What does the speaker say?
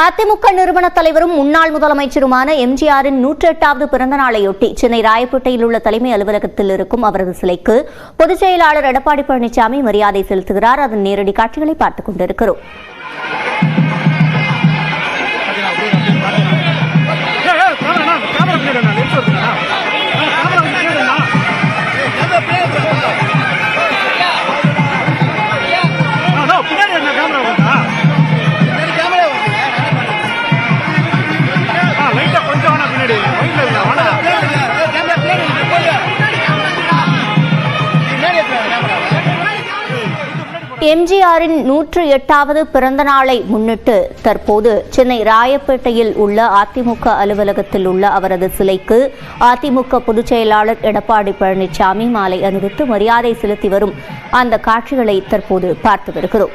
அதிமுக நிறுவன தலைவரும் முன்னாள் முதலமைச்சருமான எம்ஜிஆரின் 108வது பிறந்த நாளையொட்டி சென்னை ராயப்பேட்டையில் உள்ள தலைமை அலுவலகத்தில் இருக்கும் அவரது சிலைக்கு பொதுச் செயலாளர் எடப்பாடி பழனிசாமி மரியாதை செலுத்துகிறார். அதன் நேரடி காட்சிகளை பார்த்துக் கொண்டிருக்கிறோம். எம்ஜிஆரின் 108வது பிறந்த நாளை முன்னிட்டு தற்போது சென்னை ராயப்பேட்டையில் உள்ள அதிமுக அலுவலகத்தில் உள்ள அவரது சிலைக்கு அதிமுக பொதுச் செயலாளர் எடப்பாடி பழனிசாமி மாலை அணிவித்து மரியாதை செலுத்தி வரும் அந்த காட்சிகளை தற்போது பார்த்து வருகிறோம்.